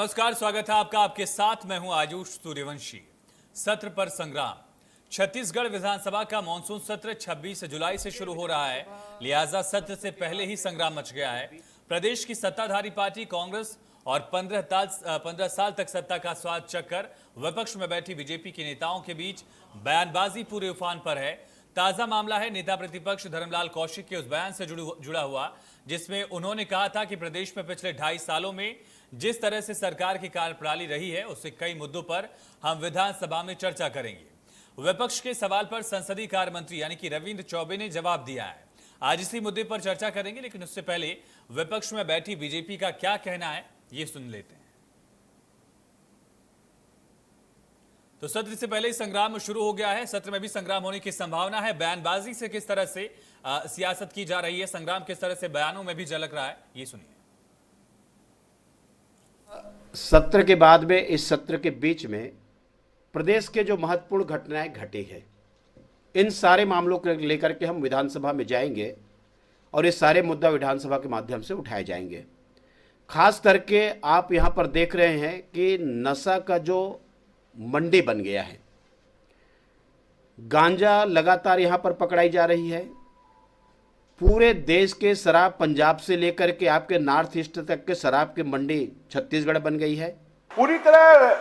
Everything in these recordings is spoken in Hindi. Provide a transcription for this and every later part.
नमस्कार, स्वागत है आपका। आपके साथ मैं हूं आयुष सूर्यवंशी। सत्र पर संग्राम। छत्तीसगढ़ विधानसभा का मानसून सत्र 26 जुलाई से शुरू हो रहा है, लिहाजा सत्र से पहले ही संग्राम मच गया है। प्रदेश की सत्ताधारी पार्टी कांग्रेस और 15 साल तक सत्ता का स्वाद चक्कर विपक्ष में बैठी बीजेपी के नेताओं के बीच बयानबाजी पूरे उफान पर है। ताजा मामला है नेता प्रतिपक्ष धर्मलाल कौशिक के उस बयान से जुड़ा हुआ, जिसमें उन्होंने कहा था कि प्रदेश में पिछले 2.5 सालों में जिस तरह से सरकार की कार्यप्रणाली रही है, उससे कई मुद्दों पर हम विधानसभा में चर्चा करेंगे। विपक्ष के सवाल पर संसदीय कार्य मंत्री यानी कि रविंद्र चौबे ने जवाब दिया है। आज इसी मुद्दे पर चर्चा करेंगे, लेकिन उससे पहले विपक्ष में बैठी बीजेपी का क्या कहना है, ये सुन लेते हैं। तो सत्र से पहले ही संग्राम शुरू हो गया है। सत्र में भी संग्राम होने की संभावना है। बयानबाजी से किस तरह से सियासत की जा रही है, संग्राम किस तरह से बयानों में भी झलक रहा है, ये सुनिए। सत्र के बाद में, इस सत्र के बीच में प्रदेश के जो महत्वपूर्ण घटनाएं घटी है, इन सारे मामलों को लेकर के हम विधानसभा में जाएंगे और ये सारे मुद्दा विधानसभा के माध्यम से उठाए जाएंगे। खास करके आप यहाँ पर देख रहे हैं कि नशा का जो मंडी बन गया है, गांजा लगातार यहाँ पर पकड़ाई जा रही है। पूरे देश के शराब, पंजाब से लेकर के आपके नॉर्थ ईस्ट तक के शराब की मंडी छत्तीसगढ़ बन गई है। पूरी तरह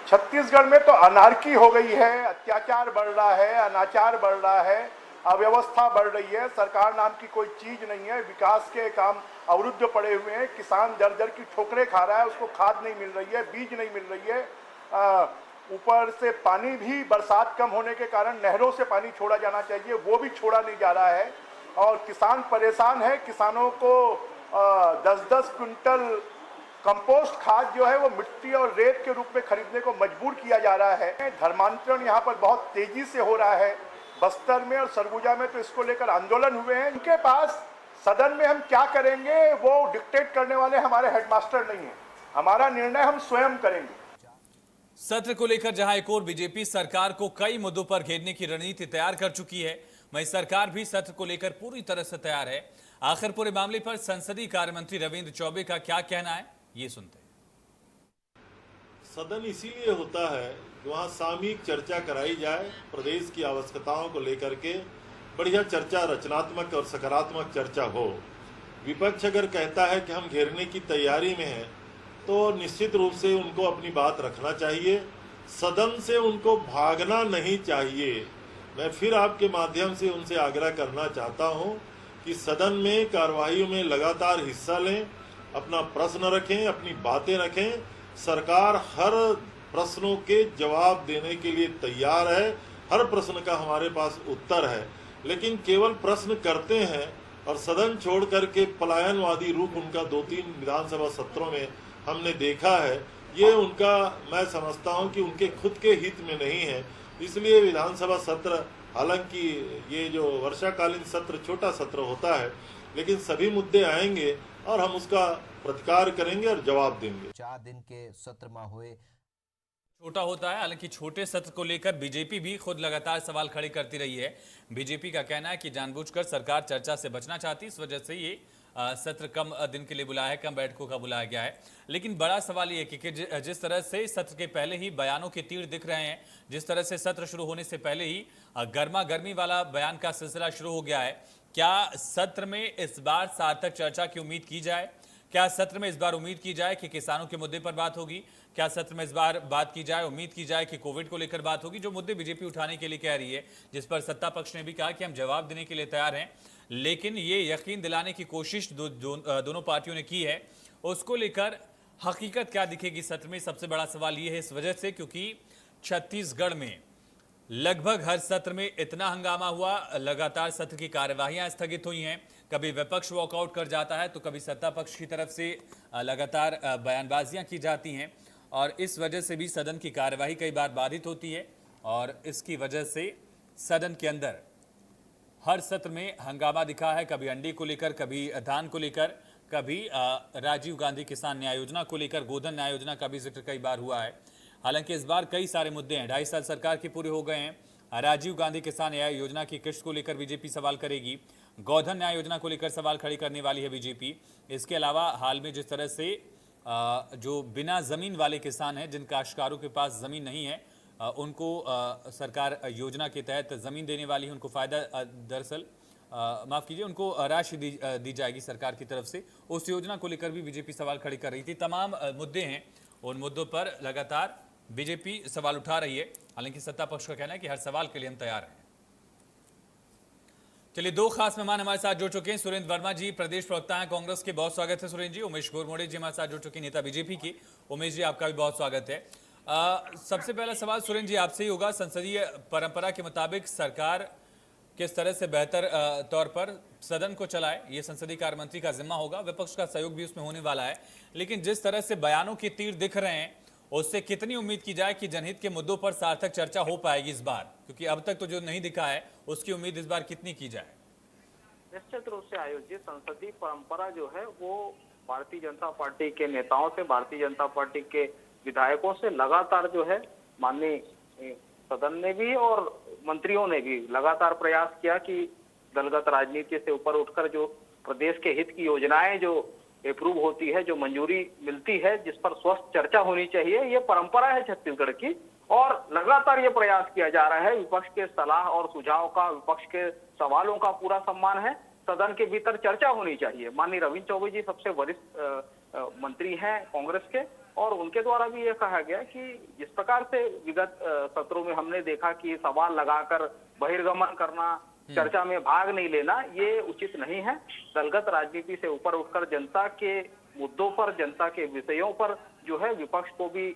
छत्तीसगढ़ में तो अनार्की हो गई है, अत्याचार बढ़ रहा है, अनाचार बढ़ रहा है, अव्यवस्था बढ़ रही है। सरकार नाम की कोई चीज नहीं है, विकास के काम अवरुद्ध पड़े हुए हैं। किसान दर दर की ठोकरें खा रहा है, उसको खाद नहीं मिल रही है, बीज नहीं मिल रही है। ऊपर से पानी भी, बरसात कम होने के कारण नहरों से पानी छोड़ा जाना चाहिए, वो भी छोड़ा नहीं जा रहा है और किसान परेशान है। किसानों को 10-10 क्विंटल कंपोस्ट खाद जो है वो मिट्टी और रेत के रूप में खरीदने को मजबूर किया जा रहा है। धर्मांतरण यहाँ पर बहुत तेजी से हो रहा है। बस्तर में और सरगुजा में तो इसको लेकर आंदोलन हुए हैं। उनके पास सदन में हम क्या करेंगे वो डिक्टेट करने वाले हमारे हेडमास्टर नहीं है। हमारा निर्णय हम स्वयं करेंगे। सत्र को लेकर जहां एक और बीजेपी सरकार को कई मुद्दों पर घेरने की रणनीति तैयार कर चुकी है, वहीं सरकार भी सत्र को लेकर पूरी तरह से तैयार है। आखिर पूरे मामले पर संसदीय कार्य मंत्री रविंद्र चौबे का क्या कहना है, ये सुनते हैं। सदन इसीलिए होता है कि वहाँ सामूहिक चर्चा कराई जाए, प्रदेश की आवश्यकताओं को लेकर के बढ़िया चर्चा, रचनात्मक और सकारात्मक चर्चा हो। विपक्ष अगर कहता है कि हम घेरने की तैयारी में हैं, तो निश्चित रूप से उनको अपनी बात रखना चाहिए। सदन से उनको भागना नहीं चाहिए। मैं फिर आपके माध्यम से उनसे आग्रह करना चाहता हूं कि सदन में कार्यवाही में लगातार हिस्सा लें, अपना प्रश्न रखें, अपनी बातें रखें। सरकार हर प्रश्नों के जवाब देने के लिए तैयार है, हर प्रश्न का हमारे पास उत्तर है, लेकिन केवल प्रश्न करते हैं और सदन छोड़ करके पलायनवादी रूप उनका 2-3 विधानसभा सत्रों में हमने देखा है। ये उनका, मैं समझता हूं कि उनके खुद के हित में नहीं है। इसलिए विधानसभा सत्र, हालांकि ये जो वर्षाकालीन सत्र छोटा सत्र होता है, लेकिन सभी मुद्दे आएंगे और हम उसका प्रतिकार करेंगे और जवाब देंगे। 4 दिन के सत्र में हुए छोटा होता है, हालांकि छोटे सत्र को लेकर बीजेपी भी खुद लगातार सवाल खड़े करती रही है। बीजेपी का कहना है कि जानबूझकर सरकार चर्चा से बचना चाहती, इस वजह से ये सत्र कम दिन के लिए बुलाया है, कम बैठकों का बुलाया गया है। लेकिन बड़ा सवाल ये है कि जिस तरह से सत्र के पहले ही बयानों के तीर दिख रहे हैं, जिस तरह से सत्र शुरू होने से पहले ही गर्मा गर्मी वाला बयान का सिलसिला शुरू हो गया है, क्या सत्र में इस बार सार्थक चर्चा की उम्मीद की जाए? क्या सत्र में इस बार उम्मीद की जाए कि किसानों के मुद्दे पर बात होगी? क्या सत्र में इस बार बात की जाए, उम्मीद की जाए कि कोविड को लेकर बात होगी? जो मुद्दे बीजेपी उठाने के लिए कह रही है, जिस पर सत्ता पक्ष ने भी कहा कि हम जवाब देने के लिए तैयार हैं, लेकिन ये यकीन दिलाने की कोशिश दोनों पार्टियों ने की है, उसको लेकर हकीकत क्या दिखेगी सत्र में? सबसे बड़ा सवाल ये है इस वजह से क्योंकि छत्तीसगढ़ में लगभग हर सत्र में इतना हंगामा हुआ, लगातार सत्र की कार्यवाहियां स्थगित हुई हैं। कभी विपक्ष वॉकआउट कर जाता है तो कभी सत्ता पक्ष की तरफ से लगातार बयानबाजियां की जाती हैं और इस वजह से भी सदन की कार्यवाही कई बार बाधित होती है और इसकी वजह से सदन के अंदर हर सत्र में हंगामा दिखा है। कभी अंडे को लेकर, कभी धान को लेकर, कभी राजीव गांधी किसान न्याय योजना को लेकर, गोधन न्याय योजना का भी जिक्र कई बार हुआ है। हालांकि इस बार कई सारे मुद्दे हैं। 2.5 साल सरकार के पूरे हो गए हैं। राजीव गांधी किसान न्याय योजना की किस्त को लेकर बीजेपी सवाल करेगी। गोधन न्याय योजना को लेकर सवाल खड़े करने वाली है बीजेपी। इसके अलावा हाल में जिस तरह से जो बिना ज़मीन वाले किसान हैं, जिन काश्तकारों के पास ज़मीन नहीं है, उनको सरकार योजना के तहत ज़मीन देने वाली है। उनको फ़ायदा दरअसल माफ़ कीजिए, उनको राशि दी जाएगी सरकार की तरफ से। उस योजना को लेकर भी बीजेपी सवाल खड़े कर रही थी। तमाम मुद्दे हैं, उन मुद्दों पर लगातार बीजेपी सवाल उठा रही है। हालांकि सत्ता पक्ष का कहना है कि हर सवाल के लिए हम तैयार हैं। चलिए, दो खास मेहमान हमारे साथ जुड़ चुके हैं। सुरेंद्र वर्मा जी प्रदेश प्रवक्ता हैं कांग्रेस के, बहुत स्वागत है सुरेंद्र जी। उमेश घोरमोड़े जी हमारे साथ जुड़ चुके हैं, नेता बीजेपी की। उमेश जी, आपका भी बहुत स्वागत है। सबसे पहला सवाल सुरेंद्र जी आपसे ही होगा। संसदीय परंपरा के मुताबिक सरकार किस तरह से बेहतर तौर पर सदन को चलाए, ये संसदीय कार्य मंत्री का जिम्मा होगा। विपक्ष का सहयोग भी उसमें होने वाला है। लेकिन जिस तरह से बयानों के तीर दिख रहे हैं, उससे कितनी उम्मीद की जाए कि जनहित के मुद्दों पर सार्थक चर्चा हो पाएगी इस बार? क्योंकि अब तक तो जो नहीं दिखा है, उसकी उम्मीद इस बार कितनी की जाए? निश्चित रूप से आयोजित संसदीय परंपरा जो है वो भारतीय जनता पार्टी के नेताओं से, भारतीय जनता पार्टी के विधायकों से लगातार जो है माननीय सदन ने भी और मंत्रियों ने भी लगातार प्रयास किया कि दलगत राजनीति से ऊपर उठकर जो प्रदेश के हित की योजनाएं जो अप्रूव होती है, जो मंजूरी मिलती है, जिस पर स्वस्थ चर्चा होनी चाहिए, ये परंपरा है छत्तीसगढ़ की। और लगातार ये प्रयास किया जा रहा है। विपक्ष के सलाह और सुझाव का, विपक्ष के सवालों का पूरा सम्मान है। सदन के भीतर चर्चा होनी चाहिए। माननीय रविंद्र चौबे जी सबसे वरिष्ठ मंत्री हैं कांग्रेस के, और उनके द्वारा भी ये कहा गया कि जिस प्रकार से विगत सत्रों में हमने देखा कि सवाल लगाकर बहिर्गमन करना, चर्चा में भाग नहीं लेना, ये उचित नहीं है। दलगत राजनीति से ऊपर उठकर जनता के मुद्दों पर, जनता के विषयों पर जो है विपक्ष को भी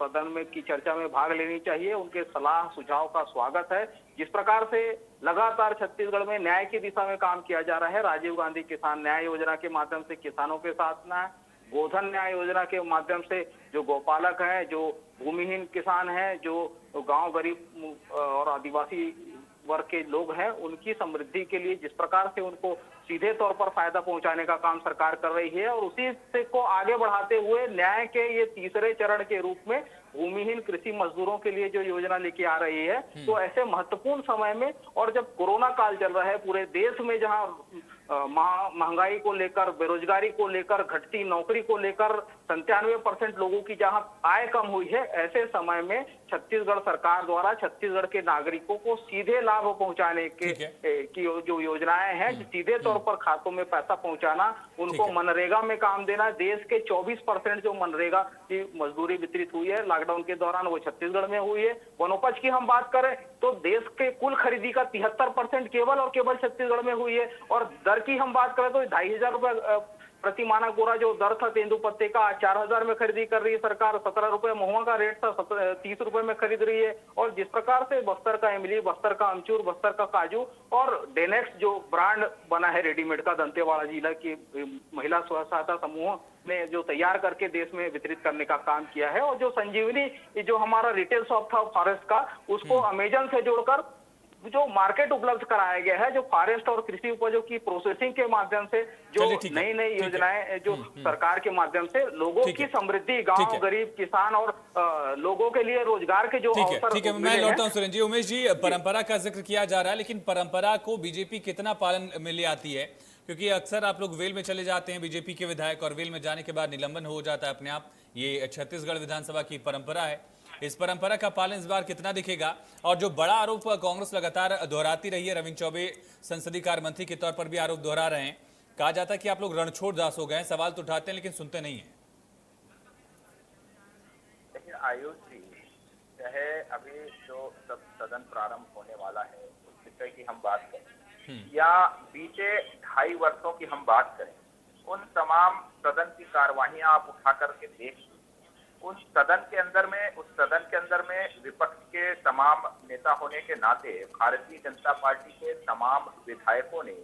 सदन में की चर्चा में भाग लेनी चाहिए। उनके सलाह सुझाव का स्वागत है। जिस प्रकार से लगातार छत्तीसगढ़ में न्याय की दिशा में काम किया जा रहा है, राजीव गांधी किसान न्याय योजना के माध्यम से किसानों के साथ ना, गोधन न्याय योजना के माध्यम से जो गौपालक हैं, जो भूमिहीन किसान हैं, जो गांव गरीब और आदिवासी वर्ग के लोग हैं, उनकी समृद्धि के लिए जिस प्रकार से उनको सीधे तौर पर फायदा पहुंचाने का काम सरकार कर रही है, और उसी से को आगे बढ़ाते हुए न्याय के ये तीसरे चरण के रूप में भूमिहीन कृषि मजदूरों के लिए जो योजना लेके आ रही है, तो ऐसे महत्वपूर्ण समय में, और जब कोरोना काल चल रहा है पूरे देश में, जहां महंगाई को लेकर, बेरोजगारी को लेकर, घटती नौकरी को लेकर 97% लोगों की जहां आय कम हुई है, ऐसे समय में छत्तीसगढ़ सरकार द्वारा छत्तीसगढ़ के नागरिकों को सीधे लाभ पहुंचाने के की जो योजनाएं हैं, सीधे तौर पर खातों में पैसा पहुंचाना, उनको मनरेगा में काम देना। देश के 24% जो मनरेगा की मजदूरी वितरित हुई है लॉकडाउन के दौरान, वो छत्तीसगढ़ में हुई है। वनोपज की हम बात करें तो देश के कुल खरीदी का 73% केवल और केवल छत्तीसगढ़ में हुई है। और दर की हम बात करें तो 2500 रुपए प्रति मानक बोरा जो दर था तेंदू पत्ते का, 4000 में खरीदी कर रही है सरकार। 17 रुपए महुआ का रेट था, 30 रुपए में खरीद रही है। और जिस प्रकार से बस्तर का इमली, बस्तर का अमचूर, बस्तर का काजू और डेनेक्स जो ब्रांड बना है रेडीमेड का, दंतेवाड़ा जिला की महिला स्व सहायता समूह ने जो तैयार करके देश में वितरित करने का काम किया है, और जो संजीवनी जो हमारा रिटेल शॉप था फॉरेस्ट का, उसको अमेजन से जोड़कर जो मार्केट उपलब्ध कराया गया है, जो फॉरेस्ट और कृषि उपजों की प्रोसेसिंग के माध्यम से जो नई नई योजनाएं जो सरकार के माध्यम से लोगों की समृद्धि, गांव गरीब किसान और लोगों के लिए रोजगार के जो अवसर। ठीक है, मैं लौटता हूं सुरेंद्र जी। उमेश जी, परंपरा का जिक्र किया जा रहा है, लेकिन परंपरा को बीजेपी कितना पालन में ले आती है? क्योंकि अक्सर आप लोग वेल में चले जाते हैं बीजेपी के विधायक, और वेल में जाने के बाद निलंबन हो जाता है अपने आप। ये छत्तीसगढ़ विधानसभा की परंपरा है। इस परंपरा का पालन इस बार कितना दिखेगा? और जो बड़ा आरोप कांग्रेस लगातार दोहराती रही है, रविंद्र चौबे संसदीय कार्य मंत्री के तौर पर भी आरोप दोहरा रहे हैं, कहा जाता है कि आप लोग रणछोड़ दास हो गए, सवाल तो उठाते हैं लेकिन सुनते नहीं है। देखिए आयुष जी, चाहे अभी जो सब सदन प्रारंभ होने वाला है उस विषय की हम बात करें, या बीते 2.5 वर्षों की हम बात करें, उन तमाम सदन की कार्यवाहियां आप उठा करके देख, उस सदन के अंदर में विपक्ष के तमाम नेता होने के नाते भारतीय जनता पार्टी के तमाम विधायकों ने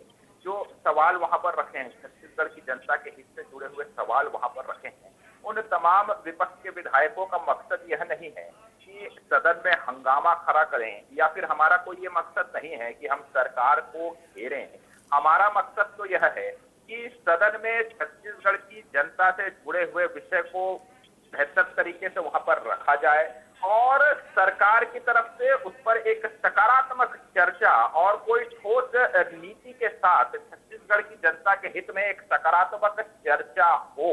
जो सवाल वहां पर रखे हैं, छत्तीसगढ़ की जनता के हित से जुड़े हुए सवाल वहां पर रखे हैं, उन तमाम विपक्ष के विधायकों का मकसद यह नहीं है कि सदन में हंगामा खड़ा करें, या फिर हमारा कोई ये मकसद नहीं है कि हम सरकार को घेरें। हमारा मकसद तो यह है कि सदन में छत्तीसगढ़ की जनता से जुड़े हुए विषय को बेहतर तरीके से वहां पर रखा जाए, और सरकार की तरफ से उस पर एक सकारात्मक चर्चा और कोई ठोस नीति के साथ छत्तीसगढ़ की जनता के हित में एक सकारात्मक चर्चा हो।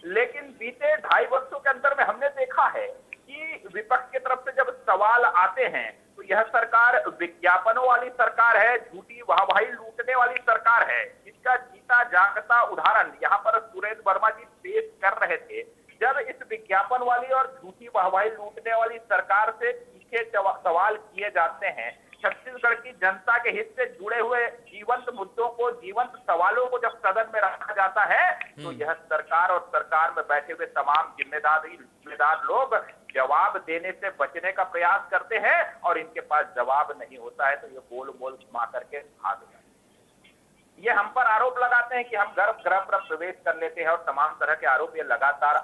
लेकिन बीते 2.5 वर्षों के अंदर में हमने देखा है कि विपक्ष की तरफ से जब सवाल आते हैं तो यह सरकार विज्ञापनों वाली सरकार है, झूठी वाहवाही लूटने वाली सरकार है। इसका जीता जागता उदाहरण यहाँ पर सुरेंद्र वर्मा जी पेश कर रहे थे। जब इस विज्ञापन वाली और झूठी वाहवाही लूटने वाली सरकार से तीखे सवाल किए जाते हैं, छत्तीसगढ़ की जनता के हित से जुड़े हुए जीवंत मुद्दों को, जीवंत सवालों को जब सदन में रखा जाता है तो यह सरकार और सरकार में बैठे हुए तमाम जिम्मेदार लोग जवाब देने से बचने का प्रयास करते हैं और इनके पास जवाब नहीं होता है तो ये गोल मोल घुमा करके भाग जाते हैं। ये हम पर आरोप लगाते हैं कि हम गर्भ पर प्रवेश कर लेते हैं और तमाम तरह के आरोप ये लगातार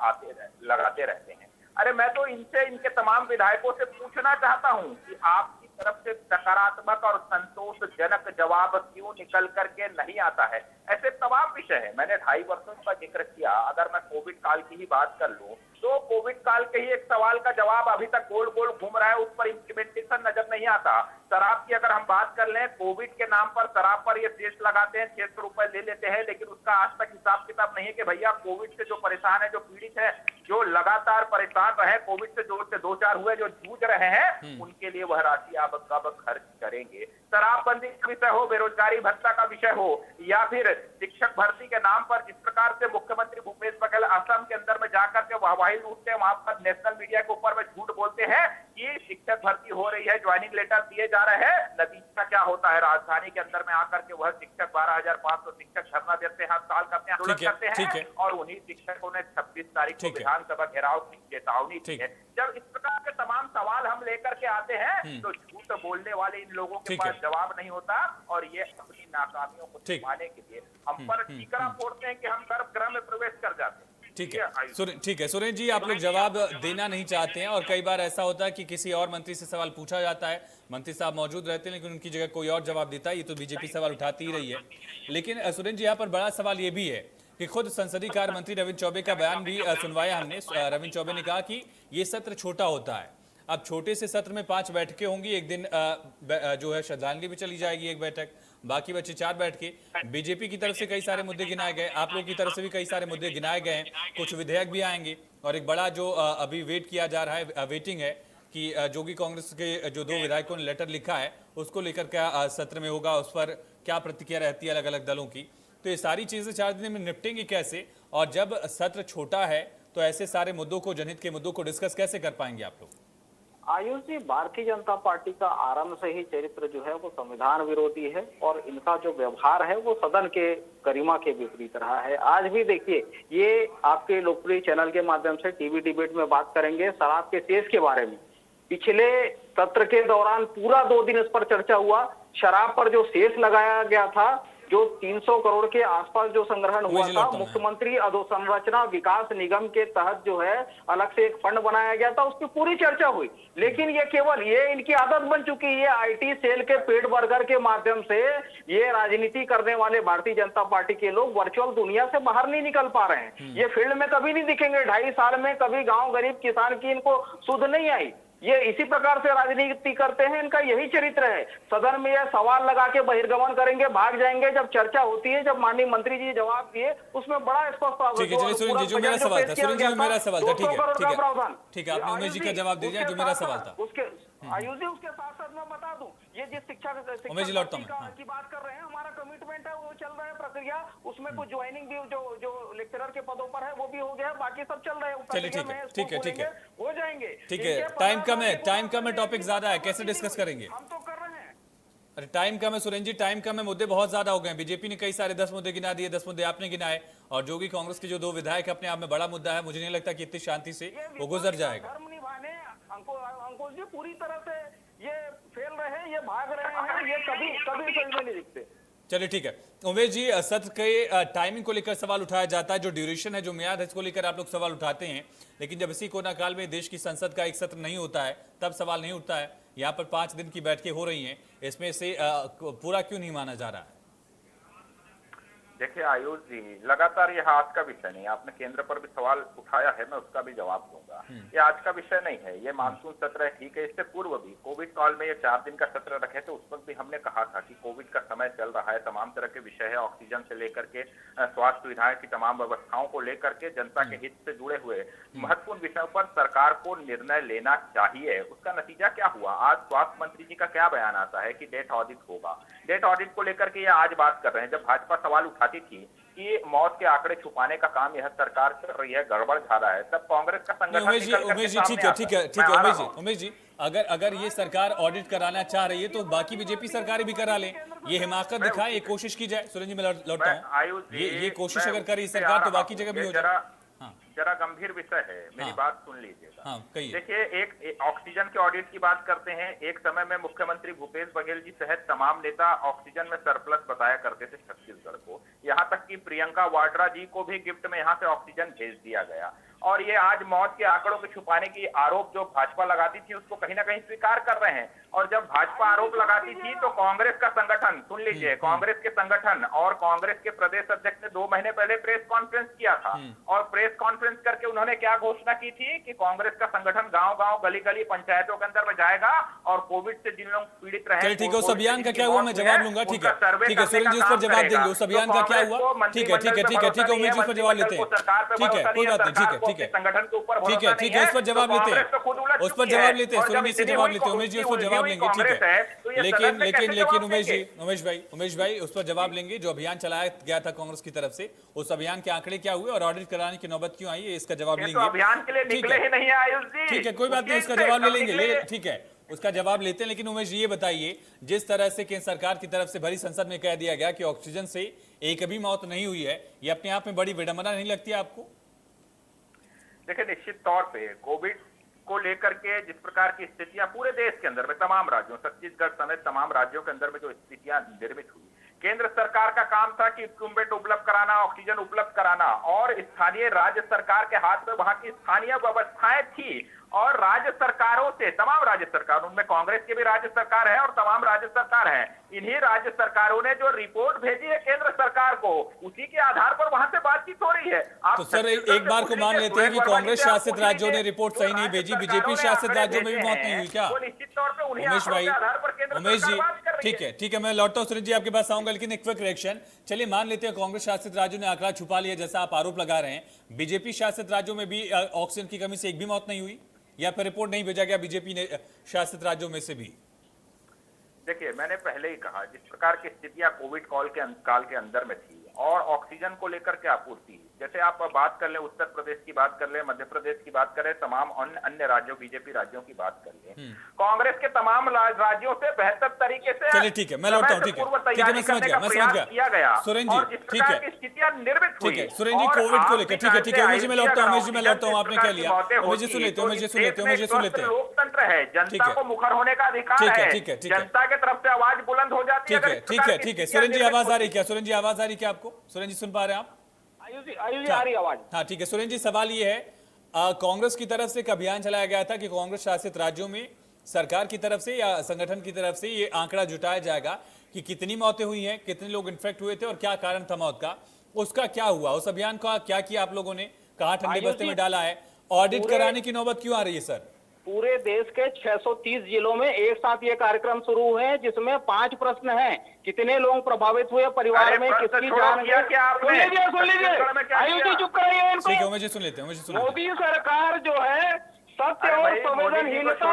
लगाते रहते हैं। अरे मैं तो इनसे, इनके तमाम विधायकों से पूछना चाहता हूं कि आपकी तरफ से सकारात्मक और संतोषजनक जवाब क्यों निकल करके नहीं आता है। ऐसे तमाम विषय है, मैंने 2.5 वर्षों का जिक्र किया। अगर मैं कोविड काल की ही बात कर लूं तो कोविड काल के ही एक सवाल का जवाब अभी तक गोल गोल घूम रहा है, उस पर इम्प्लीमेंटेशन नजर नहीं आता। शराब की अगर हम बात कर लें, कोविड के नाम पर शराब पर ये सेस लगाते हैं, 600 रुपए ले लेते हैं, लेकिन उसका आज तक हिसाब किताब नहीं है कि भैया कोविड से जो परेशान है, जो पीड़ित है, जो लगातार परेशान रहे, कोविड से दो चार हुए, जो जूझ रहे हैं, उनके लिए वह राशि आप कब खर्च करेंगे। शराबबंदी का विषय हो, बेरोजगारी भत्ता का विषय हो, या फिर शिक्षक भर्ती के नाम पर जिस प्रकार से मुख्यमंत्री भूपेश बघेल असम के अंदर में जाकर के वाहवाही लूटते हैं, वहां पर नेशनल मीडिया के ऊपर में झूठ बोलते हैं कि शिक्षक भर्ती हो रही है, ज्वाइनिंग लेटर दिए जा रहे हैं। नतीजा क्या होता है? राजधानी के अंदर में आकर के वह शिक्षक 12,500 शिक्षक धरना देते हैं, हड़ताल करते हैं, आंदोलन करते हैं और उन्हीं शिक्षकों ने 26 तारीख को विधानसभा घेराव की चेतावनी दी है। जब इस प्रकार के तमाम सवाल हम लेकर के आते हैं तो झूठ बोलने वाले इन लोगों के पास जवाब नहीं होता और ये अपनी नाकामियों को छिपाने के लिए हम पर टीकरा फोड़ते हैं कि हम गर्भगृह में प्रवेश कर जाते हैं। ठीक है सुरेंद्र जी, आप लोग जवाब देना नहीं चाहते हैं और कई बार ऐसा होता है कि किसी और मंत्री से सवाल पूछा जाता है, मंत्री साहब मौजूद रहते हैं लेकिन उनकी जगह कोई और जवाब देता है। ये तो बीजेपी सवाल उठाती ही रही है। लेकिन सुरेंद्र जी, यहाँ पर बड़ा सवाल ये भी है कि खुद संसदीय कार्य मंत्री रविंद्र चौबे का बयान भी सुनवाया हमने। रविंद्र चौबे ने कहा कि ये सत्र छोटा होता है। अब छोटे से सत्र में 5 बैठकें होंगी, एक दिन जो है श्रद्धांजलि भी चली जाएगी, एक बैठक, बाकी बचे 4 बैठकें। बीजेपी की तरफ से कई सारे मुद्दे गिनाए गए, आप लोगों की तरफ से भी कई सारे मुद्दे गिनाए गए हैं, कुछ विधेयक भी आएंगे और एक बड़ा जो अभी वेट किया जा रहा है, वेटिंग है कि जोगी कांग्रेस के जो 2 विधायकों ने लेटर लिखा है उसको लेकर क्या सत्र में होगा, उस पर क्या प्रतिक्रिया रहती है अलग अलग दलों की। तो ये सारी चीजें 4 दिन में निपटेंगी कैसे? और जब सत्र छोटा है तो ऐसे सारे मुद्दों को, जनहित के मुद्दों को डिस्कस कैसे कर पाएंगे आप लोग? आयुष जी, भारतीय जनता पार्टी का आरंभ से ही चरित्र जो है वो संविधान विरोधी है और इनका जो व्यवहार है वो सदन के गरिमा के विपरीत रहा है। आज भी देखिए, ये आपके लोकप्रिय चैनल के माध्यम से टीवी डिबेट में बात करेंगे शराब के सेस के बारे में। पिछले सत्र के दौरान पूरा 2 दिन इस पर चर्चा हुआ। शराब पर जो सेस लगाया गया था, जो 300 करोड़ के आसपास जो संग्रहण हुआ था, मुख्यमंत्री अधोसंरचना विकास निगम के तहत जो है अलग से एक फंड बनाया गया था, उसकी पूरी चर्चा हुई। लेकिन ये केवल ये इनकी आदत बन चुकी है, आईटी सेल के पेट बर्गर के माध्यम से ये राजनीति करने वाले भारतीय जनता पार्टी के लोग वर्चुअल दुनिया से बाहर नहीं निकल पा रहे हैं। ये फील्ड में कभी नहीं दिखेंगे। 2.5 साल में कभी गाँव गरीब किसान की इनको सुध नहीं आई। ये इसी प्रकार से राजनीति करते हैं, इनका यही चरित्र है। सदन में ये सवाल लगा के बहिर्गमन करेंगे, भाग जाएंगे। जब चर्चा होती है, जब माननीय मंत्री जी जवाब दिए, उसमें बड़ा स्पष्ट। ठीक है, चलिए सुरेंद्र जी, जो मेरा सवाल था, सुरेंद्र जी मेरा सवाल था, ठीक है, आपने उमेश जी का जवाब दे दिया, जो मेरा सवाल था। उसके आयुष जी, उसके साथ साथ मैं बता दूं, ये जिस शिक्षा की बात कर रहे हैं, हमारा कमिटमेंट है, वो चल रहा है प्रक्रिया। उसमें कुछ ज्वाइनिंग भी जो लेक्चरर के पदों पर है वो भी हो गया, बाकी सब चल रहा है। चलिए ठीक है, हो जाएंगे। ठीक है, टाइम कम है, टॉपिक ज्यादा है, कैसे डिस्कस करेंगे? हम तो कर रहे हैं। अरे टाइम कम है सुरेंद्र जी, टाइम कम है, मुद्दे बहुत ज्यादा हो गए। बीजेपी ने कई सारे 10 मुद्दे गिना दिए, 10 मुद्दे आपने गिनाए और जोगी कांग्रेस के जो 2 विधायक अपने आप में बड़ा मुद्दा है। मुझे नहीं लगता कि इतनी शांति से वो गुजर जाएगा। धर्म निभाने अंकुश जी पूरी तरह से ये फेल रहे हैं, ये भाग रहे हैं, ये कभी सही में नहीं दिखते। चलिए ठीक है, उमेश जी, सत्र के टाइमिंग को लेकर सवाल उठाया जाता है, जो ड्यूरेशन है, जो मियाद है, इसको लेकर आप लोग सवाल उठाते हैं। लेकिन जब इसी कोरोना काल में देश की संसद का एक सत्र नहीं होता है तब सवाल नहीं उठता है। यहाँ पर 5 दिन की बैठकें हो रही हैं, इसमें से पूरा क्यों नहीं माना जा रहा है? देखिए आयुष जी, लगातार यह आज का विषय नहीं, आपने केंद्र पर भी सवाल उठाया है, मैं उसका भी जवाब दूंगा। ये आज का विषय नहीं है, ये मानसून सत्र है, ठीक है। इससे पूर्व भी कोविड काल में ये 4 दिन का सत्र रखे थे, उस वक्त भी हमने कहा था कि कोविड का समय चल रहा है, तमाम तरह के विषय है, ऑक्सीजन से लेकर के स्वास्थ्य सुविधाएं की तमाम व्यवस्थाओं को लेकर के जनता के हित से जुड़े हुए महत्वपूर्ण विषयों पर सरकार को निर्णय लेना चाहिए। उसका नतीजा क्या हुआ? आज स्वास्थ्य मंत्री जी का क्या बयान आता है कि डेथ ऑडिट होगा। डेथ ऑडिट को लेकर के ये आज बात कर रहे हैं। जब भाजपा सवाल उठाती थी कि मौत के आंकड़े छुपाने का काम यह सरकार कर रही है, गड़बड़ झा रहा है, तब कांग्रेस का संगठन उमेश जी ठीक है उमेश जी अगर ये सरकार ऑडिट कराना चाह रही है तो बाकी बीजेपी सरकारें भी करा ले, ये हिमाकत दिखाए, ये कोशिश की जाए। सुरेंद्र जी मैं लौटता हूँ, ये कोशिश अगर करी सरकार तो बाकी जगह भी हो जाए। जरा गंभीर विषय है, मेरी बात सुन लीजिएगा। कहिए। देखिए, एक ऑक्सीजन के ऑडिट की बात करते हैं। एक समय में मुख्यमंत्री भूपेश बघेल जी सहित तमाम नेता ऑक्सीजन में सरप्लस बताया करते थे छत्तीसगढ़ को। यहाँ तक कि प्रियंका वाड्रा जी को भी गिफ्ट में यहाँ से ऑक्सीजन भेज दिया गया। और ये आज मौत के आंकड़ों को छुपाने की आरोप जो भाजपा लगाती थी उसको कहीं ना कहीं स्वीकार कर रहे हैं। और जब भाजपा आरोप लगाती थी तो कांग्रेस का संगठन, सुन लीजिए, कांग्रेस के संगठन और कांग्रेस के प्रदेश अध्यक्ष ने 2 महीने पहले प्रेस कॉन्फ्रेंस किया था। और प्रेस कॉन्फ्रेंस करके उन्होंने क्या घोषणा की थी कि कांग्रेस का संगठन गांव-गांव, गली-गली, पंचायतों के अंदर में जाएगा और कोविड से जिन लोग पीड़ित रहे, ठीक है, उस अभियान का क्या हुआ मैं जवाब लूंगा। ठीक है सुरेंद्र जी, उस पर जवाब देंगे, उस अभियान का क्या हुआ। ठीक है उमेश जी उस पर जवाब लेते हैं। ठीक है, कोई बात नहीं, ठीक है संगठन के ऊपर ठीक है, उस पर जवाब लेते हैं, उस पर जवाब लेते हैं, सुरेंद्र जी से जवाब लेते हैं, उमेश जी उस पर जवाब लेंगे। ठीक है, लेकिन उमेश भाई उस पर जवाब लेंगे। जो अभियान चलाया गया था कांग्रेस की तरफ से, उस अभियान के आंकड़े क्या हुए और ऑडिट कराने की नौबत क्यों आई है, इसका जवाब लेंगे। अभियान के लिए निकले ही नहीं आयुष जी। ठीक है, कोई बात नहीं, उसका जवाब ले लेंगे। ठीक है, उसका जवाब लेते हैं। लेकिन उमेश जी ये बताइए, जिस तरह से केंद्र सरकार की तरफ से भरी संसद में कह दिया गया कि ऑक्सीजन से एक भी मौत नहीं हुई है, ये अपने आप में बड़ी विडंबना नहीं लगती आपको? देखिए, निश्चित तौर पे कोविड को लेकर के जिस प्रकार की स्थितियां पूरे देश के अंदर में तमाम राज्यों, छत्तीसगढ़ समेत तमाम राज्यों के अंदर में जो स्थितियां निर्मित हुई, केंद्र सरकार का काम था कि इक्विपमेंट उपलब्ध कराना, ऑक्सीजन उपलब्ध कराना, और स्थानीय राज्य सरकार के हाथ में वहां की स्थानीय व्यवस्थाएं थी। और राज्य सरकारों से, तमाम राज्य सरकार, उनमें कांग्रेस की भी राज्य सरकार है और तमाम राज्य सरकार है, इन्हीं राज्य सरकारों ने जो रिपोर्ट भेजी है केंद्र सरकार को, उसी के आधार पर वहां से बातचीत हो रही है। तो सर एक बार को मान लेते हैं कि कांग्रेस शासित राज्यों ने रिपोर्ट सही नहीं भेजी, बीजेपी शासित राज्यों में भी मौत नहीं हुई क्या? निश्चित तौर पर उमेश भाई, उमेश जी ठीक है मैं लौटता हूँ। सुरेंद्र जी आपके पास आऊंगा, लेकिन एक क्विक रिएक्शन। चलिए मान लेते हैं कांग्रेस शासित राज्यों ने आंकड़ा छुपा लिया जैसा आप आरोप लगा रहे हैं, बीजेपी शासित राज्यों में भी ऑक्सीजन की कमी से एक भी मौत नहीं हुई, या फिर रिपोर्ट नहीं भेजा गया बीजेपी ने शासित राज्यों में से भी? देखिए, मैंने पहले ही कहा, जिस प्रकार की स्थितियां कोविड काल के अंदर में थी और ऑक्सीजन को लेकर के आपूर्ति, जैसे आप बात कर ले, उत्तर प्रदेश की बात कर ले, मध्य प्रदेश की बात करें, तमाम अन्य राज्यों, बीजेपी राज्यों की बात कर ले, कांग्रेस के तमाम राज्यों से बेहतर तरीके से, चलिए ठीक है, मैं लौटता हूँ। ठीक है मैं समझ गया सुरेंद्र जी। ठीक है, स्थितियां निर्मित हुई। ठीक है सुरेंद्र जी, कोविड को लेकर ठीक है उमेश जी मैं लौटता हूँ, आपने क्या लिया? उमेश जी सुन लेते हैं। लोकतंत्र है, जनता को मुखर होने का अधिकार है, जनता के तरफ से आवाज बुलंद हो जाती है। ठीक है सुरेंद्र जी आवाज आ रही क्या? सुरेंद्र जी आवाज आ रही क्या आपको? सुरेंद्र जी सुन पा रहे हैं आप? आयुष जी आ रही आवाज? हाँ ठीक है सुरेंद्र जी, सवाल ये है, कांग्रेस की तरफ से एक अभियान चलाया गया था कि कांग्रेस शासित राज्यों में सरकार की तरफ से या संगठन की तरफ से ये आंकड़ा जुटाया जाएगा कि कितनी मौतें हुई हैं, कितने लोग इन्फेक्ट हुए थे और क्या कारण था मौत का। उसका क्या हुआ? उस अभियान का क्या किया आप लोगों ने? कहाँ ठंडे बस्ते में डाला है? ऑडिट कराने की नौबत क्यों आ रही है सर? पूरे देश के 630 जिलों में एक साथ ये कार्यक्रम शुरू हुए हैं, जिसमें 5 प्रश्न हैं। कितने लोग प्रभावित हुए परिवार में, किसकी जान गई? सुन लीजिए आयुष जी, चुप कराइए इनको। ठीक है मुझे सुन लेते हैं। मोदी सरकार जो है सत्य और संवेदनहीनता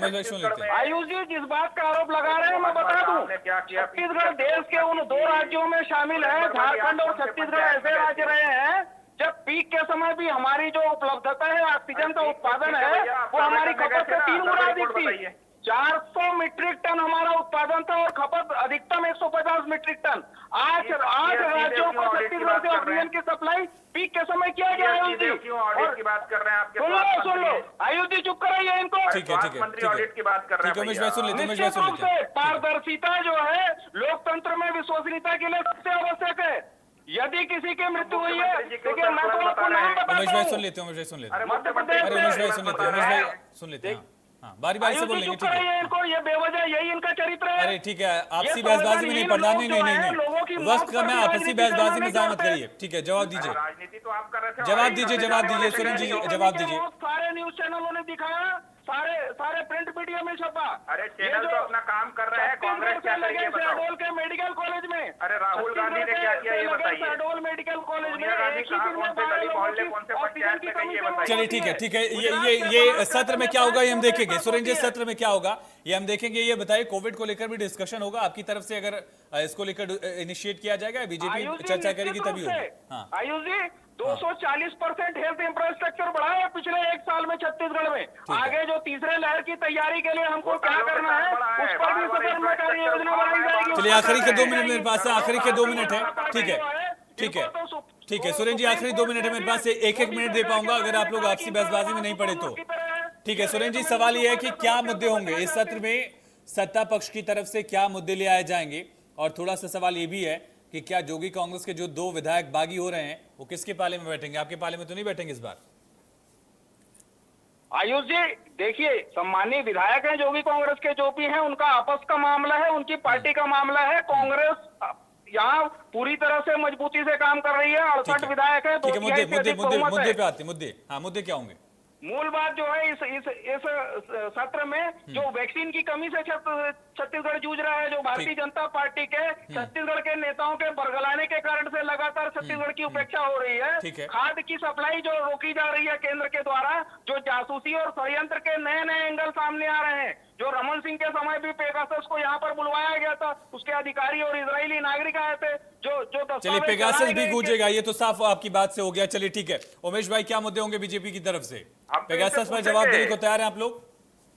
का सुन लेते हैं। आयुष जी जिस बात का आरोप लगा रहे हैं मैं बता दूं, छत्तीसगढ़ देश के उन 2 राज्यों में शामिल है। झारखंड और छत्तीसगढ़ ऐसे राज्य रहे हैं जब पीक के समय भी हमारी जो उपलब्धता है, ऑक्सीजन का उत्पादन है, वो हमारी खपत से 3 गुना अधिक थी। 400 मीट्रिक टन हमारा उत्पादन था और खपत अधिकतम 150 मीट्रिक टन। आज राज्यों को छत्तीसगढ़ से ऑक्सीजन की सप्लाई पीक के समय किया गया। आयुष जी ऑडिट की बात कर रहे हैं आपके, सुन लो आयुष जी, चुप कराइए इनको। ठीक है मंत्री ऑडिट की बात कर रहे हैं। उमेश भाई सुन लेते निश्चित रूप से पारदर्शिता जो है लोकतंत्र में विश्वसनीयता के लिए सबसे आवश्यक है। यदि किसी की मृत्यु हुई है, देखिए मैं तो आपको नाम बताता हूं। उमेश भाई सुन लेते हैं। मध्य प्रदेश उमेश भाई सुन लेते हैं। हाँ, बारी बारी से आयुष बोल जी लेंगे, चुप ठीक है। कराइए इनको, ये बेवजह यही इनका चरित्र है। अरे ठीक है, आपसी ये बहसबाजी में नहीं पड़ना, नहीं नहीं नहीं लोगों की नहीं, मौत वक्त कम है, पर आपसी राजनीति बहसबाजी करना में नहीं जहाँ मत चाहते। करिए। ठीक है, जवाब दीजिए, राजनीति तो आप कर रहे थे, जवाब दीजिए, जवाब दीजिए सुरेंद्र जी, जवाब दीजिए। सारे न्यूज चैनलों ने दिखाया, सारे प्रिंट मीडिया में छपा। अरे चैनल तो अपना काम कर रहे हैं, कांग्रेस क्या करी ये बताओ। शहडोल के मेडिकल कॉलेज में, अरे राहुल गांधी ने क्या किया ये बताइए। शहडोल मेडिकल कॉलेज में सोनिया गांधी एक ही कहाँ, दिन कौन में से 12 गली लोगों मोहल्ले, की कौन से ऑक्सीजन पंचायत की में कमी गई ये से मौत बताइए। चलिए होती ठीक है, है। ठीक है, गुजरात के ये बाहर सत्र में से क्या होगा ये हम लोगों के देखेंगे। साथ सुरेंद्र जी, होती है। सत्र में क्या होगा ये हम देखेंगे। ये बताइए, कोविड को लेकर भी डिस्कशन होगा आपकी तरफ से, अगर इसको लेकर इनिशिएट किया जाएगा, बीजेपी आयुष जी, चर्चा करेगी निश्चित तभी रूप होगी। से। हाँ, आयुष जी 240% हेल्थ इंफ्रास्ट्रक्चर बढ़ा है पिछले एक साल में छत्तीसगढ़ में। है। आगे जो तीसरे लहर की तैयारी के लिए हमको वो क्या सालों के करना साथ है, बढ़ा है। उस पर भी बार-बार सदन में कार्य योजना इंफ्रास्ट्रक्चर बनाई जाएगी। चलिए आखिरी के 2 मिनट मेरे पास है, आखिरी के 2 मिनट है। ठीक है, ठीक है, ठीक है सुरेंद्र जी, आखिरी 2 मिनट है मेरे पास, एक एक मिनट दे पाऊंगा अगर आप लोग आपसी बहसबाजी में नहीं पड़े तो। ठीक है सुरेंद्र जी, सवाल ये है कि क्या मुद्दे होंगे इस सत्र में, सत्ता पक्ष की तरफ से क्या मुद्दे ले आए जाएंगे, और थोड़ा सा सवाल ये भी है कि क्या जोगी कांग्रेस के जो 2 विधायक बागी हो रहे हैं वो किसके पाले में बैठेंगे? आपके पाले में तो नहीं बैठेंगे इस बार? आयुष जी देखिए, सम्मानीय विधायक हैं जोगी कांग्रेस के, जो भी हैं उनका आपस का मामला है, उनकी पार्टी का मामला है। कांग्रेस यहाँ पूरी तरह से मजबूती से काम कर रही है। 68 विधायक है, ठीक है, मुद्दे पे आते हैं। मुद्दे, हाँ मुद्दे क्या होंगे? मूल बात जो है इस सत्र में जो वैक्सीन की कमी से छत्तीसगढ़ जूझ रहा है, जो भारतीय जनता पार्टी के छत्तीसगढ़ के नेताओं के बरगलाने के कारण से लगातार छत्तीसगढ़ की उपेक्षा हो रही ठीक है। है। खाद की सप्लाई जो रोकी जा रही है केंद्र के द्वारा, जो जासूसी और षड्यंत्र के नए नए एंगल सामने आ रहे हैं। जो रमन सिंह के समय भी पेगासस को यहाँ पर बुलवाया गया था, उसके अधिकारी और इजरायली नागरिक आए थे। जो चलिए पेगासस भी गूंजेगा, ये तो साफ आपकी बात से हो गया। चलिए ठीक है, उमेश भाई क्या मुद्दे होंगे बीजेपी की तरफ से? हम तो पेगासस इससे पर जवाब देने को पूछेंगे। तैयार हैं आप लोग?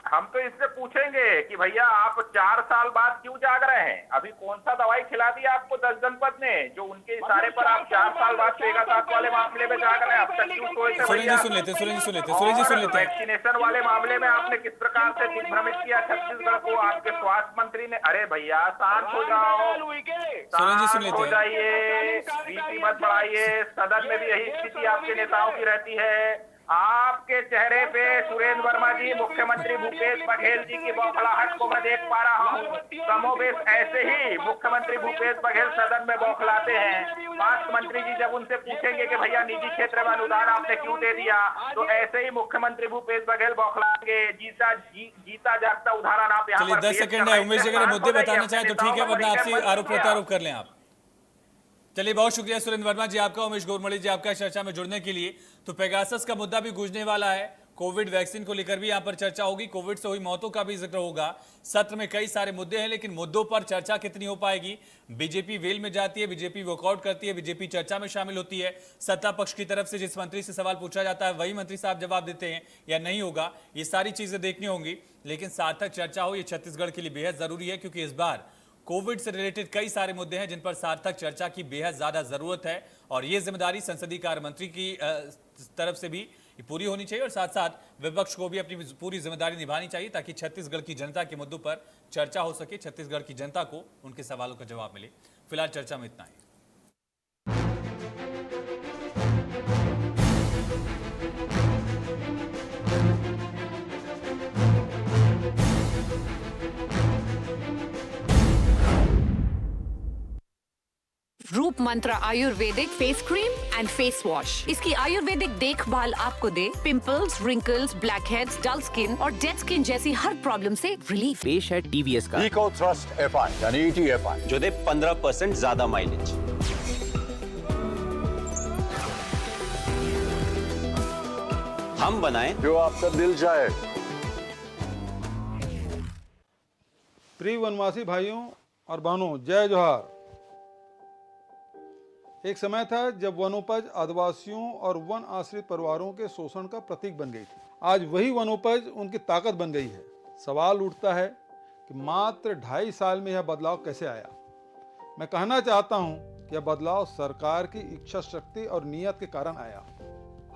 हम तो इससे पूछेंगे कि भैया आप 4 साल बाद क्यों जाग रहे हैं? अभी कौन सा दवाई खिला दी आपको 10 जनपद ने, जो उनके इशारे पर आप 4 साल बाद पेगासस वाले मामले में जाग रहे हैं? अब तक क्यों सोए थे सुरेंद्र भैया? जी सुन लेते, सुरेंद्र जी सुन लेते, सुरेंद्र जी सुन लेते हैं। वैक्सीनेशन वाले मामले में आपने किस प्रकार से दिग्भ्रमित किया छत्तीसगढ़ को? आपके स्वास्थ्य मंत्री ने, अरे भैया शांत हो जाओ, सुरेंद्र जी सुन लेते हो हैं। जाइए, बीपी मत बढ़ाइए। सदन में भी यही स्थिति आपके नेताओं की रहती है। आपके चेहरे पे सुरेंद्र वर्मा जी, मुख्यमंत्री भूपेश बघेल जी की बौखलाहट को मैं देख पा रहा हूँ। कमोबेश ऐसे ही मुख्यमंत्री भूपेश बघेल सदन में बौखलाते हैं। स्वास्थ्य मंत्री जी जब उनसे पूछेंगे कि भैया निजी क्षेत्र में अनुदान आपने क्यों दे दिया, तो ऐसे ही मुख्यमंत्री भूपेश बघेल बौखलाएंगे। जीता जागता उदाहरण आप यहाँ चलिए पर 10 सेकंड है, उमेश जी अगर मुद्दे बताना चाहें तो ठीक है, वरना आपसे आरोप प्रत्यारोप कर लें आप। चलिए बहुत शुक्रिया सुरेंद्र वर्मा जी आपका, उमेश गोरमड़ी जी आपका चर्चा में जुड़ने के लिए। तो पेगासस का मुद्दा भी गूंजने वाला है, कोविड वैक्सीन को लेकर भी यहां पर चर्चा होगी, कोविड से हुई मौतों का भी जिक्र होगा। सत्र में कई सारे मुद्दे हैं, लेकिन मुद्दों पर चर्चा कितनी हो पाएगी? बीजेपी वेल में जाती है, बीजेपी वॉकआउट करती है, बीजेपी चर्चा में शामिल होती है। सत्ता पक्ष की तरफ से जिस मंत्री से सवाल पूछा जाता है वही मंत्री साहब जवाब देते हैं या नहीं होगा, ये सारी चीजें देखनी होंगी। लेकिन सार्थक चर्चा हो, ये छत्तीसगढ़ के लिए बेहद जरूरी है, क्योंकि इस बार कोविड से रिलेटेड कई सारे मुद्दे हैं जिन पर सार्थक चर्चा की बेहद ज्यादा जरूरत है, और ये जिम्मेदारी संसदीय कार्य मंत्री की तरफ से भी पूरी होनी चाहिए, और साथ साथ विपक्ष को भी अपनी पूरी जिम्मेदारी निभानी चाहिए, ताकि छत्तीसगढ़ की जनता के मुद्दों पर चर्चा हो सके, छत्तीसगढ़ की जनता को उनके सवालों का जवाब मिले। फिलहाल चर्चा में इतना ही। Roop Mantra Ayurvedic face cream and face wash. इसकी आयुर्वेदिक देखभाल आपको दे pimples, wrinkles, blackheads, dull skin और डेड स्किन जैसी हर प्रॉब्लम से रिलीफ। पेश है टीवीएस का इको थ्रस्ट एफआई यानी ETFI जो दे 15% ज्यादा माइलेज। हम बनाएं जो आपका दिल चाहे। प्रिय वनवासी भाइयों और बहनों, जय जोहार। एक समय था जब वनोपज आदिवासियों और वन आश्रित परिवारों के शोषण का प्रतीक बन गई थी। आज वही वनोपज उनकी ताकत बन गई है। सवाल उठता है कि मात्र 2.5 साल में यह बदलाव कैसे आया। मैं कहना चाहता हूं कि यह बदलाव सरकार की इच्छा शक्ति और नियत के कारण आया।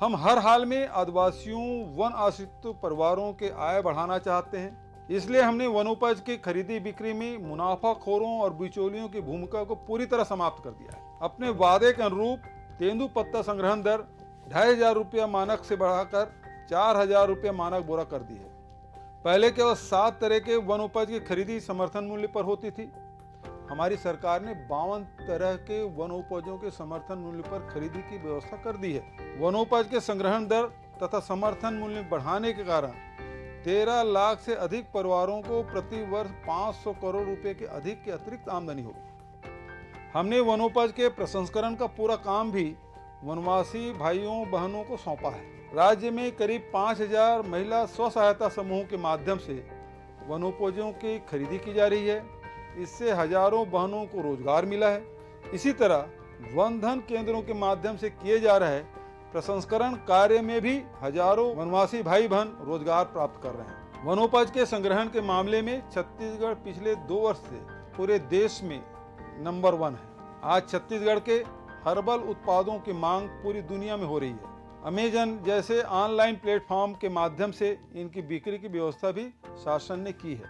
हम हर हाल में आदिवासियों, वन आश्रित परिवारों के आय बढ़ाना चाहते हैं, इसलिए हमने वनोपज की खरीदी बिक्री में मुनाफाखोरों और बिचौलियों की भूमिका को पूरी तरह समाप्त कर दिया है। अपने वादे के अनुरूप तेंदुपत्ता संग्रहण दर 2,500 रुपया मानक से बढ़ाकर 4,000 रुपया मानक बोरा कर दी है। पहले केवल 7 तरह के वनोपज की खरीदी समर्थन मूल्य पर होती थी। हमारी सरकार ने 52 तरह के वनोपजों के समर्थन मूल्य पर खरीदी की व्यवस्था कर दी है। वनोपज के संग्रहण दर तथा समर्थन मूल्य बढ़ाने के कारण 13 लाख से अधिक परिवारों को प्रति वर्ष 500 करोड़ रुपए के अधिक की अतिरिक्त आमदनी होगी। हमने वनोपज के प्रसंस्करण का पूरा काम भी वनवासी भाइयों बहनों को सौंपा है। राज्य में करीब 5000 महिला स्व सहायता समूहों के माध्यम से वनोपजों की खरीदी की जा रही है। इससे हजारों बहनों को रोजगार मिला है। इसी तरह वन धन केंद्रों के माध्यम से किए जा रहे प्रसंस्करण कार्य में भी हजारों वनवासी भाई बहन रोजगार प्राप्त कर रहे हैं। वनोपज के संग्रहण के मामले में छत्तीसगढ़ पिछले 2 वर्ष से पूरे देश में नंबर 1 है। आज छत्तीसगढ़ के हर्बल उत्पादों की मांग पूरी दुनिया में हो रही है। अमेजन जैसे ऑनलाइन प्लेटफॉर्म के माध्यम से इनकी बिक्री की व्यवस्था भी शासन ने की है।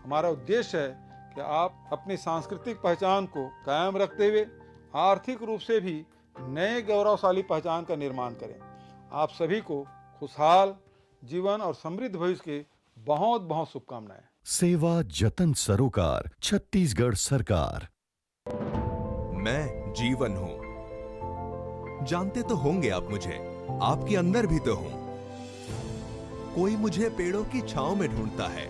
हमारा उद्देश्य है कि आप अपनी सांस्कृतिक पहचान को कायम रखते हुए आर्थिक रूप से भी नए गौरवशाली पहचान का निर्माण करें। आप सभी को खुशहाल जीवन और समृद्ध भविष्य की बहुत बहुत शुभकामनाएं। सेवा जतन सरोकार, छत्तीसगढ़ सरकार। मैं जीवन हूं। जानते तो होंगे आप मुझे, आपके अंदर भी तो हूं। कोई मुझे पेड़ों की छांव में ढूंढता है,